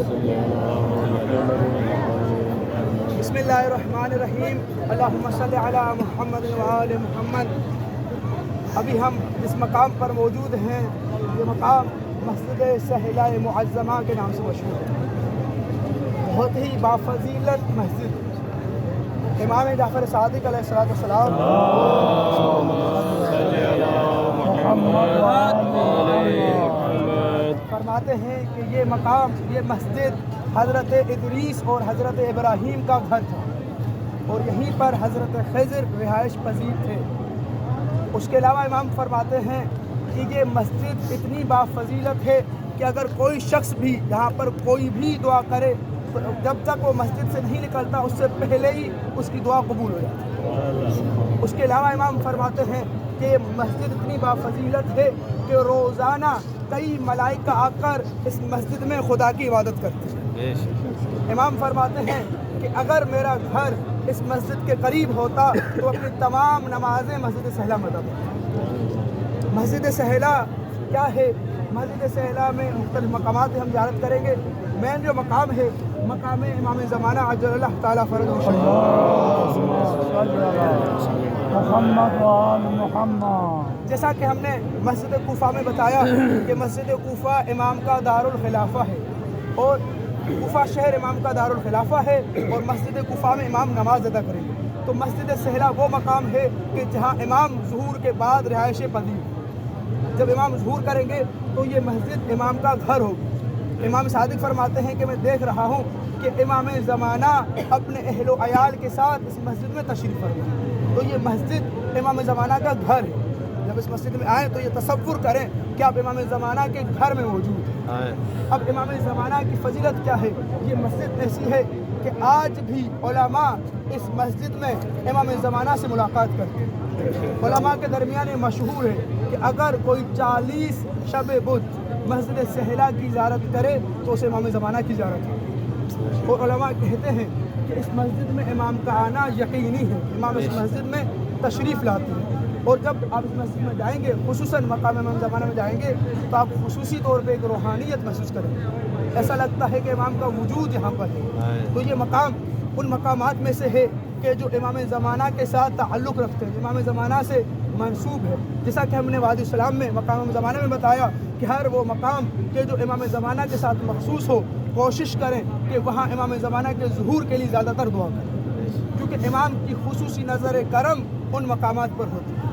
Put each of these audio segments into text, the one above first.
بسم اللہ الرحمن الرحیم، اللہم صلی علی محمد وآل محمد۔ ابھی ہم جس مقام پر موجود ہیں یہ مقام مسجد سہلہ معظمہ کے نام سے مشہور ہے۔ بہت ہی بافضیلت مسجد، امام جعفر صادق علیہ السلام فرماتے ہیں کہ یہ مقام، یہ مسجد حضرت ادریس اور حضرت ابراہیم کا گھر تھا، اور یہیں پر حضرت خضر رہائش پذیر تھے۔ اس کے علاوہ امام فرماتے ہیں کہ یہ مسجد اتنی بافضیلت ہے کہ اگر کوئی شخص بھی یہاں پر کوئی بھی دعا کرے تو جب تک وہ مسجد سے نہیں نکلتا اس سے پہلے ہی اس کی دعا قبول ہو جاتی ہے۔ اس کے علاوہ امام فرماتے ہیں کہ یہ مسجد اتنی بافضیلت ہے کہ روزانہ کئی ملائکہ آ کر اس مسجد میں خدا کی عبادت کرتے ہیں۔ امام فرماتے ہیں کہ اگر میرا گھر اس مسجد کے قریب ہوتا تو اپنی تمام نمازیں مسجد سہلہ میں ادا کرتا۔ مسجد سہلہ کیا ہے؟ مسجد سہلہ میں مختلف مقامات ہم زیارت کریں گے۔ مین جو مقام ہے مقام امام زمانہ عجل اللہ تعالیٰ فرج محمد۔ جیسا کہ ہم نے مسجد کوفہ میں بتایا کہ مسجد کوفہ امام کا دارالخلافہ ہے، اور کوفہ شہر امام کا دارالخلافہ ہے، اور مسجد کوفہ میں امام نماز ادا کریں گے۔ تو مسجد سہلہ وہ مقام ہے کہ جہاں امام ظہور کے بعد رہائش پذیر، جب امام ظہور کریں گے تو یہ مسجد امام کا گھر ہوگی۔ امام صادق فرماتے ہیں کہ میں دیکھ رہا ہوں کہ امام زمانہ اپنے اہل و عیال کے ساتھ اس مسجد میں تشریف فرما، تو یہ مسجد امام زمانہ کا گھر ہے۔ جب اس مسجد میں آئیں تو یہ تصور کریں کہ آپ امام زمانہ کے گھر میں موجود ہیں۔ اب امام زمانہ کی فضیلت کیا ہے؟ یہ مسجد ایسی ہے کہ آج بھی علماء اس مسجد میں امام زمانہ سے ملاقات کرتے ہیں۔ علماء کے درمیان مشہور ہے کہ اگر کوئی 40 شب بدھ مسجد سہلہ کی زیارت کرے تو اسے امام زمانہ کی زیارت ہے۔ اور علماء کہتے ہیں کہ اس مسجد میں امام کا آنا یقینی ہے، امام اس مسجد میں تشریف لاتے ہیں، اور جب آپ اس مسجد میں جائیں گے، خصوصاً مقام امام زمانہ میں جائیں گے تو آپ خصوصی طور پہ ایک روحانیت محسوس کریں گے، ایسا لگتا ہے کہ امام کا وجود یہاں پر ہے۔ تو یہ مقام ان مقامات میں سے ہے کہ جو امام زمانہ کے ساتھ تعلق رکھتے ہیں، امام زمانہ سے منسوب ہے۔ جیسا کہ ہم نے وادی السلام میں مقام امام زمانہ میں بتایا کہ ہر وہ مقام کہ جو امام زمانہ کے ساتھ مخصوص ہو، کوشش کریں کہ وہاں امام زمانہ کے ظہور کے لیے زیادہ تر دعا کریں، کیونکہ امام کی خصوصی نظر کرم ان مقامات پر ہوتی ہے۔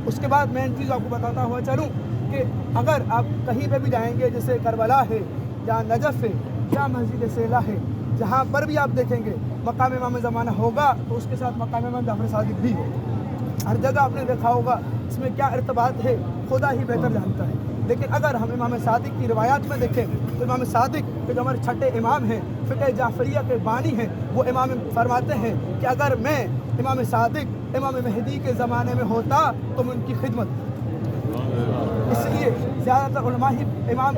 اس کے بعد میں ان چیز آپ کو بتاتا ہوا چلوں کہ اگر آپ کہیں پہ بھی جائیں گے، جیسے کربلا ہے یا نجف ہے یا مسجد سہلہ ہے، جہاں پر بھی آپ دیکھیں گے مقام امام زمانہ ہوگا تو اس کے ساتھ مقام امام جعفر صادق بھی ہوگا۔ ہر جگہ آپ نے دیکھا ہوگا اس میں کیا ارتباط ہے خدا ہی بہتر جانتا ہے، لیکن اگر ہم امام صادق کی روایات میں دیکھیں تو امام صادق کے جو ہمارے چھٹے امام ہیں، فقہ جعفریہ کے بانی ہیں، وہ امام فرماتے ہیں کہ اگر میں امام صادق امام مہدی کے زمانے میں ہوتا تو میں ان کی خدمت کرتا۔ اس لیے زیادہ تر علماء ہی امام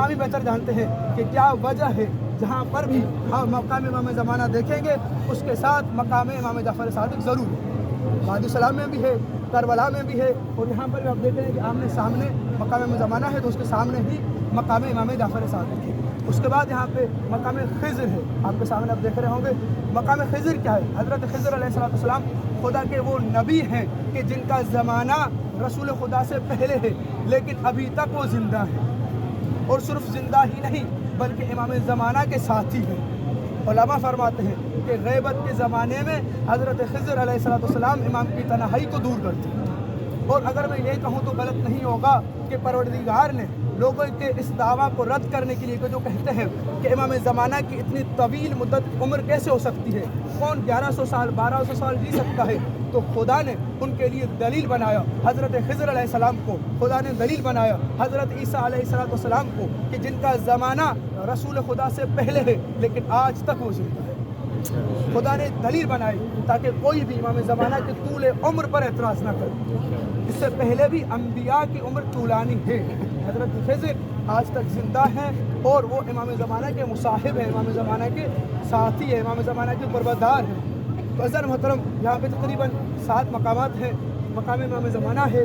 ہی بہتر جانتے ہیں کہ کیا وجہ ہے جہاں پر بھی ہم مقام امام زمانہ دیکھیں گے اس کے ساتھ مقام امام جعفر صادق ضرور ہے۔ وادی السلام میں بھی ہے، کربلا میں بھی ہے، اور یہاں پر بھی آپ دیکھ رہے ہیں کہ آمنے سامنے مقام امام زمانہ ہے تو اس کے سامنے ہی مقام امام جعفر صادق ہے۔ اس کے بعد یہاں پہ مقام خضر ہے، آپ کے سامنے آپ دیکھ رہے ہوں گے۔ مقام خضر کیا ہے؟ حضرت خضر علیہ السلام خدا کے وہ نبی ہیں کہ جن کا زمانہ رسول خدا سے پہلے ہے، لیکن ابھی تک وہ زندہ ہیں، اور صرف زندہ ہی نہیں بلکہ امام زمانہ کے ساتھی ہیں۔ علماء فرماتے ہیں کہ غیبت کے زمانے میں حضرت خضر علیہ السلام امام کی تنہائی کو دور کرتے ہیں۔ اور اگر میں یہ کہوں تو غلط نہیں ہوگا کہ پروردگار نے لوگوں کے اس دعویٰ کو رد کرنے کے لیے کہ جو کہتے ہیں کہ امام زمانہ کی اتنی طویل مدت عمر کیسے ہو سکتی ہے، کون 1100 سال 1200 سال جی سکتا ہے، تو خدا نے ان کے لیے دلیل بنایا حضرت خضر علیہ السلام کو، خدا نے دلیل بنایا حضرت عیسیٰ علیہ السلام کو کہ جن کا زمانہ رسول خدا سے پہلے ہے لیکن آج تک وہ زندہ ہے۔ خدا نے دلیل بنائی تاکہ کوئی بھی امام زمانہ کے طول عمر پر اعتراض نہ کرے۔ اس سے پہلے بھی انبیاء کی عمر طولانی ہے، حضرت خضر آج تک زندہ ہیں اور وہ امام زمانہ کے مصاحب ہیں، امام زمانہ کے ساتھی ہیں، امام زمانہ کے قربدار ہیں۔ تو عزیزان محترم، یہاں پہ تقریباً 7 مقامات ہیں۔ مقام امام زمانہ ہے،